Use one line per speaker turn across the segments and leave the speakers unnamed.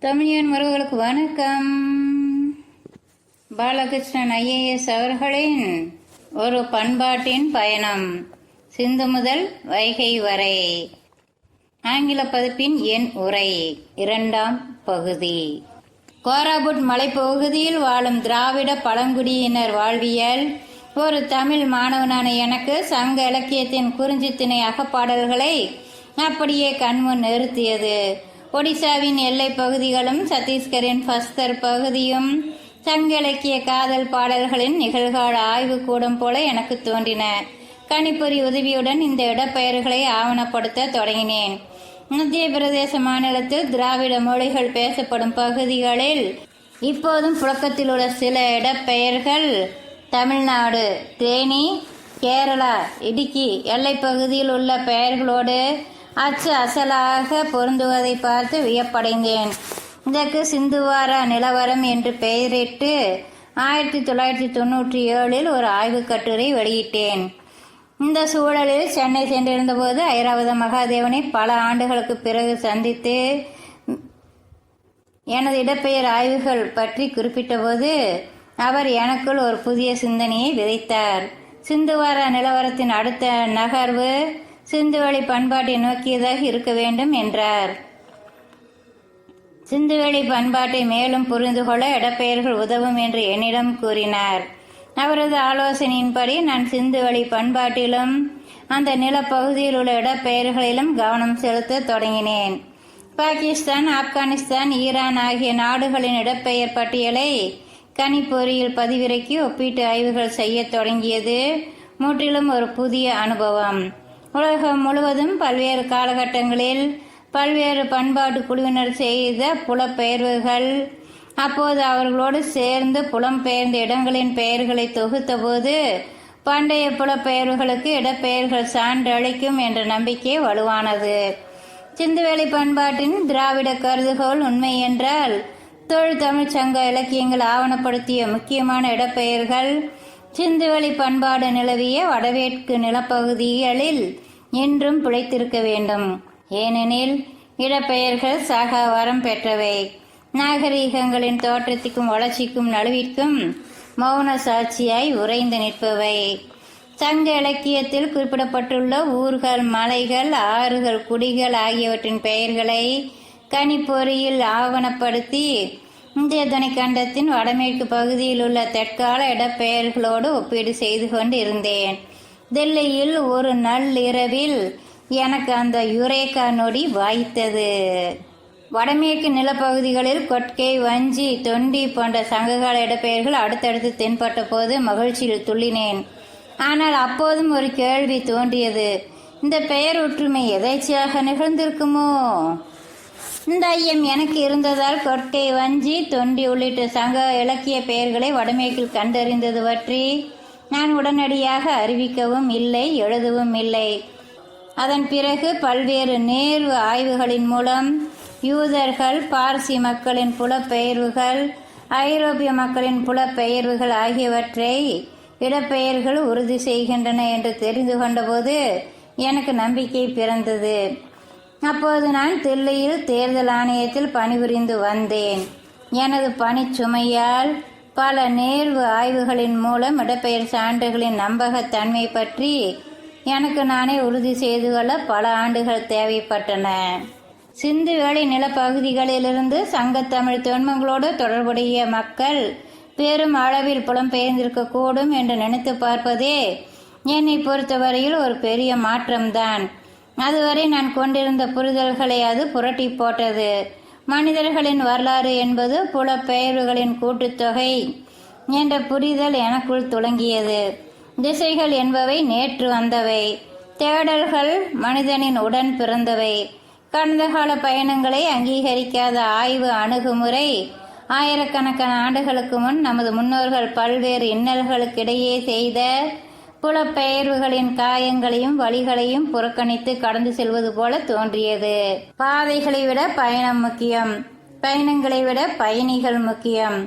தமிழியன் உறவுகளுக்கு வணக்கம். பாலகிருஷ்ணன் ஐஏஎஸ் அவர்களின் ஒரு பண்பாட்டின் பயணம், சிந்து முதல் வைகை வரை. ஆங்கில பதிப்பின் என் உரை, 2ஆம் பகுதி. கோராபுட் மலைப்பகுதியில் வாழும் திராவிட பழங்குடியினர் வாழ்வியல். ஒரு தமிழ் மாணவனான எனக்கு சங்க இலக்கியத்தின் குறிஞ்சித்திணை அகப்பாடல்களை அப்படியே கண்முன் நிறுத்தியது. ஒடிசாவின் எல்லை பகுதிகளும் சத்தீஸ்கரின் பஸ்தர் பகுதியும் சங்க இலக்கிய காதல் பாடல்களின் நிகழ்கால ஆய்வு கூடம் போல எனக்கு தோன்றின. கணிப்பொறி உதவியுடன் இந்த இடப்பெயர்களை ஆவணப்படுத்த தொடங்கினேன். மத்திய பிரதேச மாநிலத்தில் திராவிட மொழிகள் பேசப்படும் பகுதிகளில் இப்போதும் புழக்கத்தில் உள்ள சில இடப்பெயர்கள் தமிழ்நாடு, தேனி, கேரளா, இடுக்கி எல்லை பகுதியில் உள்ள பெயர்களோடு அசலாக பொருந்துவதை பார்த்து வியப்படைந்தேன். இதற்கு சிந்துவாரா நிலவரம் என்று பெயரிட்டு 1997 ஒரு ஆய்வுக் கட்டுரை வெளியிட்டேன். இந்த சூழலில் சென்னை சென்றிருந்தபோது ஐராவத மகாதேவனை பல ஆண்டுகளுக்கு பிறகு சந்தித்து எனது இடப்பெயர் ஆய்வுகள் பற்றி குறிப்பிட்டபோது அவர் எனக்குள் ஒரு புதிய சிந்தனையை விதைத்தார். சிந்துவாரா நிலவரத்தின் அடுத்த நகர்வு சிந்துவெளி பண்பாட்டை நோக்கியதாக இருக்க வேண்டும் என்றார். சிந்துவெளி பண்பாட்டை மேலும் புரிந்து கொள்ள இடப்பெயர்கள் உதவும் என்று என்னிடம் கூறினார். அவரது ஆலோசனையின்படி நான் சிந்துவெளி பண்பாட்டிலும் அந்த நிலப்பகுதியில் உள்ள இடப்பெயர்களிலும் கவனம் செலுத்த தொடங்கினேன். பாகிஸ்தான், ஆப்கானிஸ்தான், ஈரான் ஆகிய நாடுகளின் இடப்பெயர் பட்டியலை கணிப்பொறியில் பதிவிறக்கி ஒப்பீட்டு ஆய்வுகள் செய்ய தொடங்கியது முற்றிலும் ஒரு புதிய அனுபவம். உலகம் முழுவதும் பல்வேறு காலகட்டங்களில் பல்வேறு பண்பாட்டு குழுவினர் செய்த புலப்பெயர்வுகள், அப்போது அவர்களோடு சேர்ந்து புலம்பெயர்ந்த இடங்களின் பெயர்களை தொகுத்த போது பண்டைய புலப்பெயர்வுகளுக்கு இடப்பெயர்கள் சான்றளிக்கும் என்ற நம்பிக்கை வலுவானது. சிந்துவெளி பண்பாட்டின் திராவிட கருதுகோள் உண்மை என்றால் தமிழ் சங்க இலக்கியங்கள் ஆவணப்படுத்திய முக்கியமான இடப்பெயர்கள் சிந்துவெளி பண்பாடு நிலவிய வடவேற்கு நிலப்பகுதிகளில் இன்றும் பிழைத்திருக்க வேண்டும். ஏனெனில் இடப்பெயர்கள் சகாவரம் பெற்றவை. நாகரீகங்களின் தோற்றத்திற்கும் வளர்ச்சிக்கும் நழுவிற்கும் மௌன சாட்சியாய் உறைந்து நிற்பவை. சங்க இலக்கியத்தில் குறிப்பிடப்பட்டுள்ள ஊர்கள், மலைகள், ஆறுகள், குடிகள் ஆகியவற்றின் பெயர்களை கணிப்பொறியில் ஆவணப்படுத்தி இந்திய துணைக்கண்டத்தின் வடமேற்கு பகுதியில் உள்ள தற்கால இடப்பெயர்களோடு ஒப்பீடு செய்து கொண்டு இருந்தேன். தில்லியில் ஒரு நள்ளிரவில் எனக்கு அந்த யுரேகா நொடி வாய்த்தது. வடமேற்கு நிலப்பகுதிகளில் கொட்கை, வஞ்சி, தொண்டி போன்ற சங்ககால இடப்பெயர்கள் அடுத்தடுத்து தென்பட்ட போது மகிழ்ச்சியில் துள்ளினேன். ஆனால் அப்போதும் ஒரு கேள்வி தோன்றியது. இந்த பெயர் ஒற்றுமை எதேச்சையாக நிகழ்ந்திருக்குமோ? இந்த ஐயம் எனக்கு இருந்ததால் கொட்கை, வஞ்சி, தொண்டி உள்ளிட்ட சங்க இலக்கிய பெயர்களை வடமேற்கில் கண்டறிந்தது பற்றி நான் உடனடியாக அறிவிக்கவும் இல்லை, எழுதவும் இல்லை. அதன் பிறகு பல்வேறு நேர்வு ஆய்வுகளின் மூலம் யூதர்கள், பார்சி மக்களின் புலப்பெயர்வுகள், ஐரோப்பிய மக்களின் புலப்பெயர்வுகள் ஆகியவற்றை இடப்பெயர்கள் உறுதி செய்கின்றன என்று தெரிந்து கொண்டபோது எனக்கு நம்பிக்கை பிறந்தது. அப்போது நான் தில்லியில் தேர்தல் ஆணையத்தில் பணிபுரிந்து வந்தேன். எனது பணிச்சுமையால் பல நேர்வு ஆய்வுகளின் மூலம் இடப்பெயர் சான்றுகளின் நம்பகத்தன்மை பற்றி எனக்கு நானே உறுதி செய்து கொள்ள பல ஆண்டுகள் தேவைப்பட்டன. சிந்துவெளி நிலப்பகுதிகளிலிருந்து சங்கத்தமிழ் தொன்மங்களோடு தொடர்புடைய மக்கள் பெரும் அளவில் புலம்பெயர்ந்திருக்கக்கூடும் என்று நினைத்து பார்ப்பதே என்னை பொறுத்தவரையில் ஒரு பெரிய மாற்றம்தான். அதுவரை நான் கொண்டிருந்த புரிதல்களை அது புரட்டி போட்டது. மனிதர்களின் வரலாறு என்பது புலப்பெயர்வுகளின் கூட்டுத்தொகை என்ற புரிதல் எனக்குள் துளங்கியது. திசைகள் என்பவை நேற்று வந்தவை, தேடல்கள் மனிதனின் உடன் பிறந்தவை. கடந்த கால பயணங்களை அங்கீகரிக்காத ஆய்வு அணுகுமுறை ஆயிரக்கணக்கான ஆண்டுகளுக்கு முன் நமது முன்னோர்கள் பல்வேறு இன்னல்களுக்கிடையே செய்த புலப்பெயர்வுகளின் காயங்களையும் வழிகளையும் புறக்கணித்து கடந்து செல்வது போல தோன்றியது. பாதைகளை விட பயணம் முக்கியம், பயணங்களை விட பயணிகள் முக்கியம்.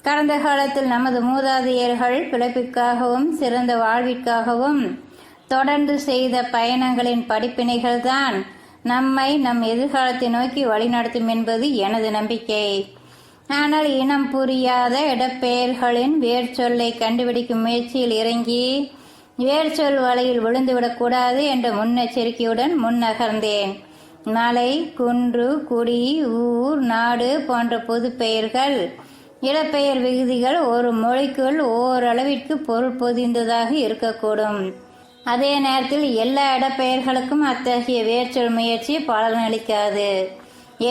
கடந்த காலத்தில் நமது மூதாதையர்கள் பிழைப்பிற்காகவும் சிறந்த வாழ்விற்காகவும் தொடர்ந்து செய்த பயணங்களின் படிப்பினைகள்தான் நம்மை நம் எதிர்காலத்தை நோக்கி வழிநடத்தும் என்பது எனது நம்பிக்கை. ஆனால் இனம் புரியாத இடப்பெயர்களின் வேர்ச்சொல்லை கண்டுபிடிக்கும் முயற்சியில் இறங்கி வேர்ச்சொல் வலையில் விழுந்துவிடக்கூடாது என்ற முன்னெச்சரிக்கையுடன் முன்னகர்ந்தேன். மலை, குன்று, குடி, ஊர், நாடு போன்ற பொது பெயர்கள், இடப்பெயர் விகுதிகள் ஒரு மொழிக்குள் ஓரளவிற்கு பொருள் பொதிந்ததாக இருக்கக்கூடும். அதே நேரத்தில் எல்லா இடப்பெயர்களுக்கும் அத்தகைய வேர்ச்சொல் முயற்சி பலனளிக்காது.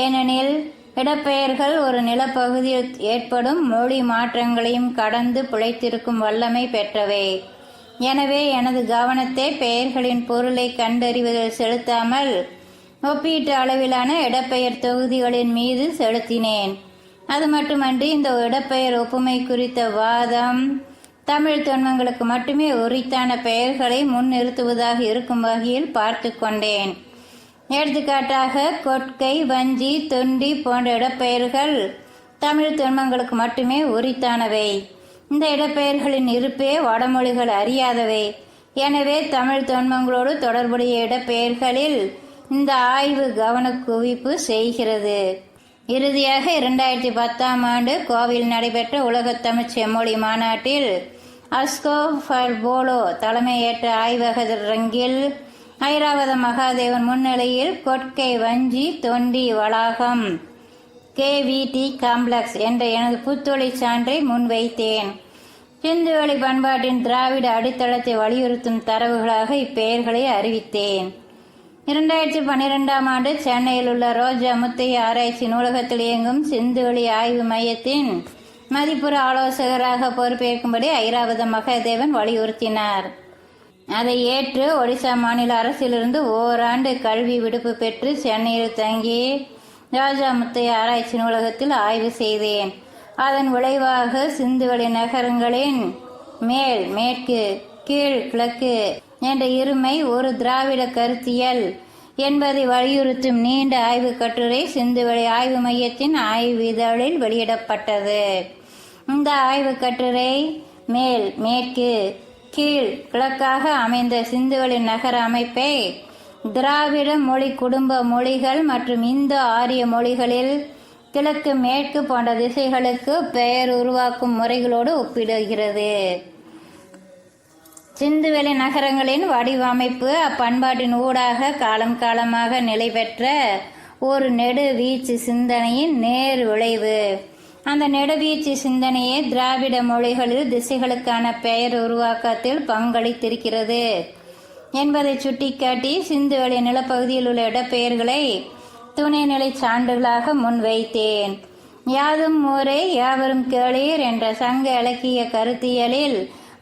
ஏனெனில் இடப்பெயர்கள் ஒரு நிலப்பகுதியில் ஏற்படும் மொழி மாற்றங்களையும் கடந்து பிழைத்திருக்கும் வல்லமை பெற்றவை. எனவே எனது கவனத்தை பெயர்களின் பொருளை கண்டறிவதில் செலுத்தாமல் ஒப்பீட்டு அளவிலான இடப்பெயர் தொகுதிகளின் மீது செலுத்தினேன். அது மட்டுமன்றி இந்த இடப்பெயர் ஒப்புமை குறித்த வாதம் தமிழ் தொன்மங்களுக்கு மட்டுமே உரித்தான பெயர்களை முன்னிறுத்துவதாக இருக்கும் வகையில் பார்த்து கொண்டேன். எடுத்துக்காட்டாக கொட்கை, வஞ்சி, தொண்டி போன்ற இடப்பெயர்கள் தமிழ் தொன்மங்களுக்கு மட்டுமே உரித்தானவை. இந்த இடப்பெயர்களின் இருப்பே வடமொழிகள் அறியாதவை. எனவே தமிழ் தொன்மங்களோடு தொடர்புடைய இடப்பெயர்களில் இந்த ஆய்வு கவனக்குவிப்பு செய்கிறது. இறுதியாக 2010ஆம் ஆண்டு கோவையில் நடைபெற்ற உலகத் தமிழ் செம்மொழி மாநாட்டில் அஸ்கோ ஃபர்போலோ தலைமையேற்ற ஆய்வகரங்கில் ஐராவத மகாதேவன் முன்னிலையில் கொட்கை, வஞ்சி, தொண்டி வளாகம் KVT காம்ப்ளெக்ஸ் என்ற எனது புத்தொழிற் சான்றை முன்வைத்தேன். சிந்துவெளி பண்பாட்டின் திராவிட அடித்தளத்தை வலியுறுத்தும் தரவுகளாக இப்பெயர்களை அறிவித்தேன். 2012ஆம் ஆண்டு சென்னையில் உள்ள ரோஜா முத்தைய ஆராய்ச்சி நூலகத்தில் இயங்கும் சிந்துவெளி ஆய்வு மையத்தின் மதிப்புற ஆலோசகராக பொறுப்பேற்கும்படி ஐராவத மகாதேவன் வலியுறுத்தினார். அதை ஏற்று ஒடிசா மாநில அரசிலிருந்து ஓராண்டு கல்வி விடுப்பு பெற்று சென்னையில் தங்கி ராஜா முத்தைய ஆராய்ச்சி நூலகத்தில் ஆய்வு செய்தேன். அதன் விளைவாக சிந்துவெளி நகரங்களின் மேல், மேற்கு, கீழ், கிழக்கு என்ற இருமை ஒரு திராவிட கருத்தியல் என்பதை வலியுறுத்தும் நீண்ட ஆய்வு கட்டுரை சிந்துவெளி ஆய்வு மையத்தின் ஆய்வு இதழில் வெளியிடப்பட்டது. இந்த ஆய்வு கட்டுரை மேல், மேற்கு, கீழ், கிழக்காக அமைந்த சிந்துவெளி நகர அமைப்பை திராவிட மொழி குடும்ப மொழிகள் மற்றும் இந்தோ ஆரிய மொழிகளில் கிழக்கு, மேற்கு போன்ற திசைகளுக்கு பெயர் உருவாக்கும் முறைகளோடு ஒப்பிடுகிறது. சிந்துவெளி நகரங்களின் வடிவமைப்பு அப்பண்பாட்டின் ஊடாக காலம் காலமாக நிலை பெற்ற ஒரு நெடுவீச்சு சிந்தனையின் நேர் விளைவு. அந்த நெடுவீச்சு சிந்தனையே திராவிட மொழிகளில் திசைகளுக்கான பெயர் உருவாக்கத்தில் பங்களித்திருக்கிறது என்பதை சுட்டிக்காட்டி சிந்துவெளி நிலப்பகுதியில் உள்ள இடப்பெயர்களை துணைநிலை சான்றுகளாக முன்வைத்தேன். யாதும் ஊரே யாவரும் கேளீர் என்ற சங்க இலக்கிய கருத்தியலில்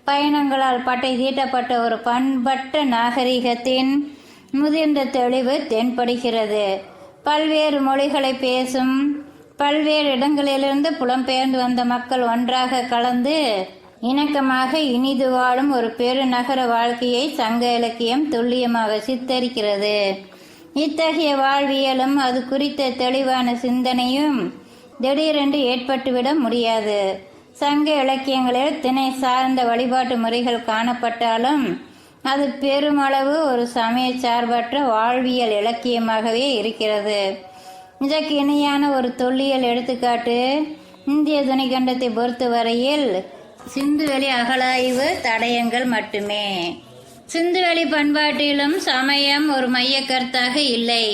பயணங்களால் பட்டை தீட்டப்பட்ட ஒரு பண்பட்ட நாகரிகத்தின் முதிர்ந்த தெளிவு தென்படுகிறது. பல்வேறு மொழிகளை பேசும் பல்வேறு இடங்களிலிருந்து புலம்பெயர்ந்து வந்த மக்கள் ஒன்றாக கலந்து இணக்கமாக இனிது வாழும் ஒரு பெருநகர வாழ்க்கையை சங்க இலக்கியம் துல்லியமாக சித்தரிக்கிறது. இத்தகைய வாழ்வியலும் அது குறித்த தெளிவான சிந்தனையும் திடீரென்று ஏற்பட்டுவிட முடியாது. சங்க இலக்கியங்களில் திணை சார்ந்த வழிபாட்டு முறைகள் காணப்பட்டாலும் அது பெருமளவு ஒரு சமய சார்பற்ற வாழ்வியல் இலக்கியமாகவே இருக்கிறது. இதற்கு இணையான ஒரு தொல்லியல் எடுத்துக்காட்டு இந்திய துணைக்கண்டத்தை பொறுத்தவரையில் சிந்துவெளி அகழாய்வு தடயங்கள் மட்டுமே. சிந்துவெளி பண்பாட்டிலும் சமயம் ஒரு மைய கருத்தாக இல்லை.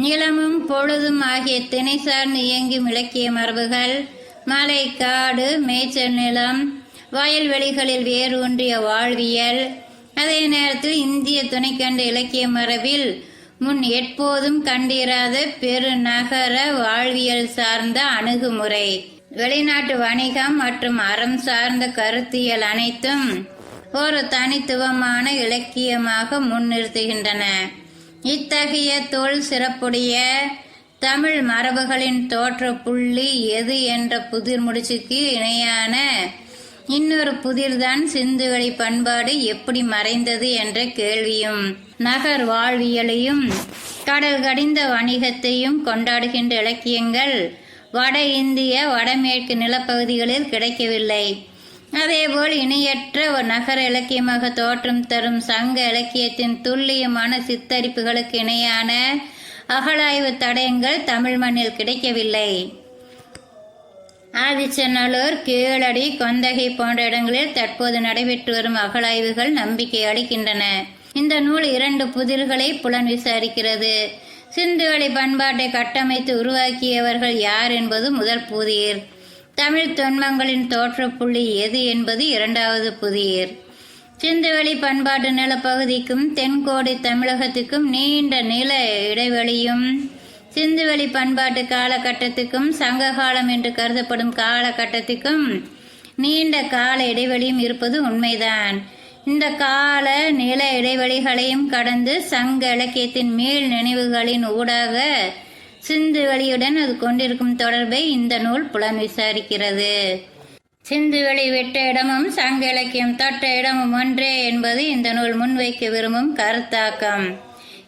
நிலமும் பொழுதும் ஆகிய திணை சார்ந்து இயங்கும் இலக்கிய மரபுகள், மலை, காடு, மேய்ச்சல் நிலம், வயல்வெளிகளில் வேரூன்றிய வாழ்வியல், அதே நேரத்தில் இந்திய துணைக்கண்ட இலக்கிய மரபில் முன் எப்போதும் கண்டிராத பெருநகர வாழ்வியல் சார்ந்த அணுகுமுறை, வெளிநாட்டு வணிகம் மற்றும் அறம் சார்ந்த கருத்தியல் அனைத்தும் ஒரு தனித்துவமான இலக்கியமாக முன்னிறுத்துகின்றன. இத்தகைய தொல் சிறப்புடைய தமிழ் மரபுகளின் தோற்ற புள்ளி எது என்ற புதிர் முடிச்சுக்கு இணையான இன்னொரு புதிர்தான் சிந்துவெளி பண்பாடு எப்படி மறைந்தது என்ற கேள்வியும். நகர் வாழ்வியலையும் கடல் கடிந்த வணிகத்தையும் கொண்டாடுகின்ற இலக்கியங்கள் வட இந்திய வடமேற்கு நிலப்பகுதிகளில் கிடைக்கவில்லை. அதேபோல் இணையற்ற ஒரு நகர இலக்கியமாக தோற்றம் தரும் சங்க இலக்கியத்தின் துல்லியமான சித்தரிப்புகளுக்கு இணையான அகழாய்வு தடயங்கள் தமிழ் மண்ணில் கிடைக்கவில்லை. ஆதிச்சநல்லூர், கீழடி, கொந்தகை போன்ற இடங்களில் தற்போது நடைபெற்று வரும் அகழாய்வுகள் நம்பிக்கை அளிக்கின்றன. இந்த நூல் 2 புதிர்களை புலன் விசாரிக்கிறது. சிந்துவெளி பண்பாட்டை கட்டமைத்து உருவாக்கியவர்கள் யார் என்பது முதல் புதிர். தமிழ் தொன்மங்களின் தோற்றப்புள்ளி எது என்பது 2வது புதிர். சிந்துவெளி பண்பாட்டு நிலப்பகுதிக்கும் தென்கோடி தமிழகத்துக்கும் நீண்ட நில இடைவெளியும் சிந்துவெளி பண்பாட்டு காலகட்டத்துக்கும் சங்ககாலம் என்று கருதப்படும் காலகட்டத்துக்கும் நீண்ட கால இடைவெளியும் இருப்பது உண்மைதான். இந்த கால நில இடைவெளிகளையும் கடந்து சங்க இலக்கியத்தின் மேல் நினைவுகளின் ஊடாக சிந்துவெளியுடன் அது கொண்டிருக்கும் தொடர்பை இந்த நூல் புலன் விசாரிக்கிறது. சிந்துவெளி விட்ட இடமும் சங்க இலக்கியம் தொட்ட இடமும் ஒன்றே என்பது இந்த நூல் முன்வைக்க விரும்பும் கருத்தாக்கம்.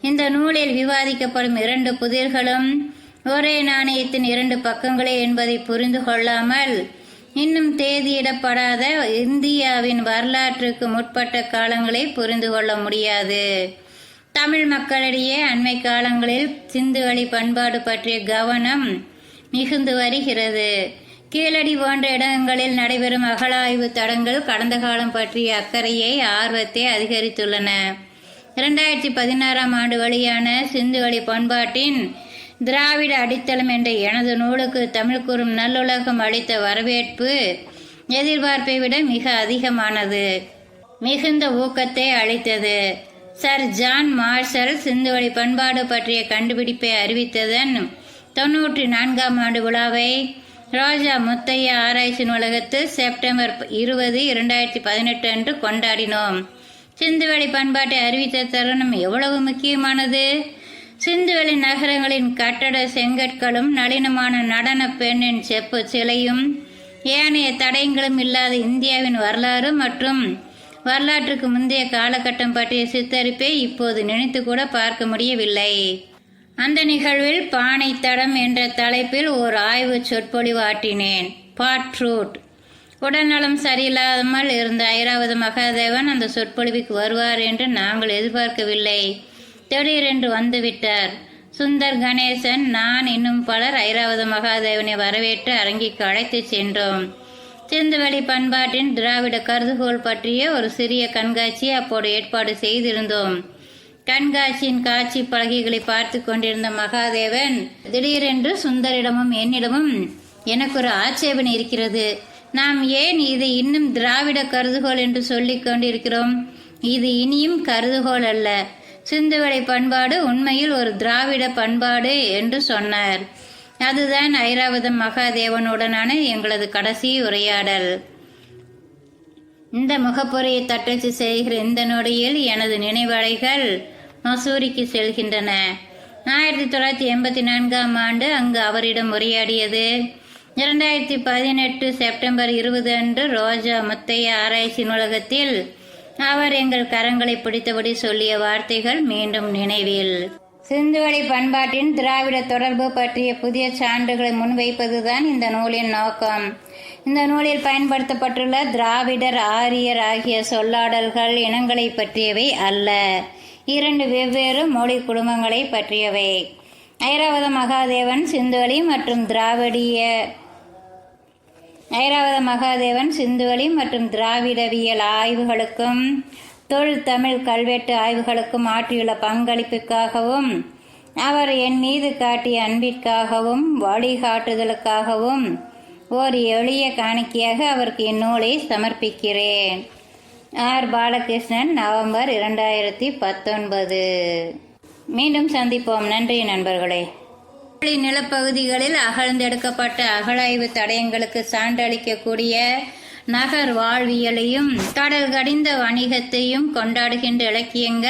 இந்த நூலில் விவாதிக்கப்படும் 2 புதிர்களும் ஒரே நாணயத்தின் 2 பக்கங்களே என்பதை புரிந்து கொள்ளாமல் இன்னும் தேதியிடப்படாத இந்தியாவின் வரலாற்றுக்கு முற்பட்ட காலங்களை புரிந்து கொள்ள முடியாது. தமிழ் மக்களிடையே அண்மை காலங்களில் சிந்துவெளி பண்பாடு பற்றிய கவனம் மிகுந்து வருகிறது. கீழடி போன்ற இடங்களில் நடைபெறும் அகழாய்வு தடங்கள் கடந்த காலம் பற்றிய அக்கறையை, ஆர்வத்தை அதிகரித்துள்ளன. 2016ஆம் ஆண்டு வெளியான சிந்துவெளி பண்பாட்டின் திராவிட அடித்தளம் என்ற எனது நூலுக்கு தமிழ் கூறும் நல்லுலகம் அளித்த வரவேற்பு எதிர்பார்ப்பை விட மிக அதிகமானது. மிகுந்த ஊக்கத்தை அளித்தது. சர் ஜான் மார்ஷல் சிந்துவெளி பண்பாடு பற்றிய கண்டுபிடிப்பை அறிவித்ததன் 94ஆம் ஆண்டு விழாவை ராஜா முத்தையா ஆராய்ச்சி நூலகத்தில் செப்டம்பர் 20, 2018 அன்று கொண்டாடினோம். சிந்துவெளி பண்பாட்டை அறிவித்த தருணம் எவ்வளவு முக்கியமானது! சிந்துவெளி நகரங்களின் கட்டட செங்கற்களும் நளினமான நடன பெண்ணின் செப்பு சிலையும் ஏனைய தடயங்களும் இல்லாத இந்தியாவின் வரலாறு மற்றும் வரலாற்றுக்கு முந்தைய காலகட்டம் பற்றிய சித்தரிப்பை இப்போது நினைத்து கூட பார்க்க முடியவில்லை. அந்த நிகழ்வில் பானை தடம் என்ற தலைப்பில் ஓர் ஆய்வு சொற்பொழிவு ஆற்றினேன். பாட்ரூட். உடல்நலம் சரியில்லாமல் இருந்த ஐராவத மகாதேவன் அந்த சொற்பொழிவுக்கு வருவார் என்று நாங்கள் எதிர்பார்க்கவில்லை. திடீரென்று வந்துவிட்டார். சுந்தர் கணேசன், நான் இன்னும் பலர் ஐராவத மகாதேவனை வரவேற்று அரங்கிற்கு அழைத்து சென்றோம். சிந்துவெளி பண்பாட்டின் திராவிட கருதுகோள் பற்றிய ஒரு சிறிய கண்காட்சியை அப்போது ஏற்பாடு செய்திருந்தோம். கண்காட்சியின் காட்சி பலகைகளை பார்த்து கொண்டிருந்த மகாதேவன் திடீரென்று சுந்தரிடமும் என்னிடமும், எனக்கு ஒரு ஆட்சேபனை இருக்கிறது. நாம் ஏன் இதை இன்னும் திராவிட கருதுகோள் என்று சொல்லிக் கொண்டிருக்கிறோம்? இது இனியும் கருதுகோள் அல்ல. சிந்துவெளி பண்பாடு உண்மையில் ஒரு திராவிட பண்பாடு என்று சொன்னார். அதுதான் ஐராவத மகாதேவனுடனான எங்களது கடைசி உரையாடல். இந்த முகப்புரையை தட்டச்சு செய்கிற இந்த நொடியில் எனது நினைவலைகள் மசூரிக்கு செல்கின்றன. 1984ஆம் ஆண்டு அங்கு அவரிடம் உரையாடியது. 2018 செப்டம்பர் 20 அன்று ரோஜா முத்தையா ஆராய்ச்சி நூலகத்தில் அவர் எங்கள் கரங்களை பிடித்தபடி சொல்லிய வார்த்தைகள் மீண்டும் நினைவில். சிந்துவெளி பண்பாட்டின் திராவிட தொடர்பு பற்றிய புதிய சான்றுகளை முன்வைப்பதுதான் இந்த நூலின் நோக்கம். இந்த நூலில் பயன்படுத்தப்பட்டுள்ள திராவிடர், ஆரியர் ஆகிய சொல்லாடல்கள் இனங்களை பற்றியவை அல்ல, 2 வெவ்வேறு மொழி குடும்பங்களை பற்றியவை. ஐராவத மகாதேவன் சிந்துவெளி மற்றும் திராவிடவியல் ஆய்வுகளுக்கும் தொழில் தமிழ் கல்வெட்டு ஆய்வுகளுக்கும் ஆற்றியுள்ள பங்களிப்புக்காகவும் அவர் என் மீது காட்டிய அன்பிற்காகவும் வழிகாட்டுதலுக்காகவும் ஓர் எளிய காணிக்கையாக அவருக்கு இந்நூலை சமர்ப்பிக்கிறேன். ஆர். பாலகிருஷ்ணன், நவம்பர் 2019. மீண்டும் சந்திப்போம். நன்றி நண்பர்களே. நிலப்பகுதிகளில் அகழ்ந்தெடுக்கப்பட்ட அகழாய்வு தடயங்களுக்கு சான்றளிக்கக்கூடிய நகர் வாழ்வியலையும் கடல் கடிந்த வணிகத்தையும் கொண்டாடுகின்ற இலக்கியங்கள்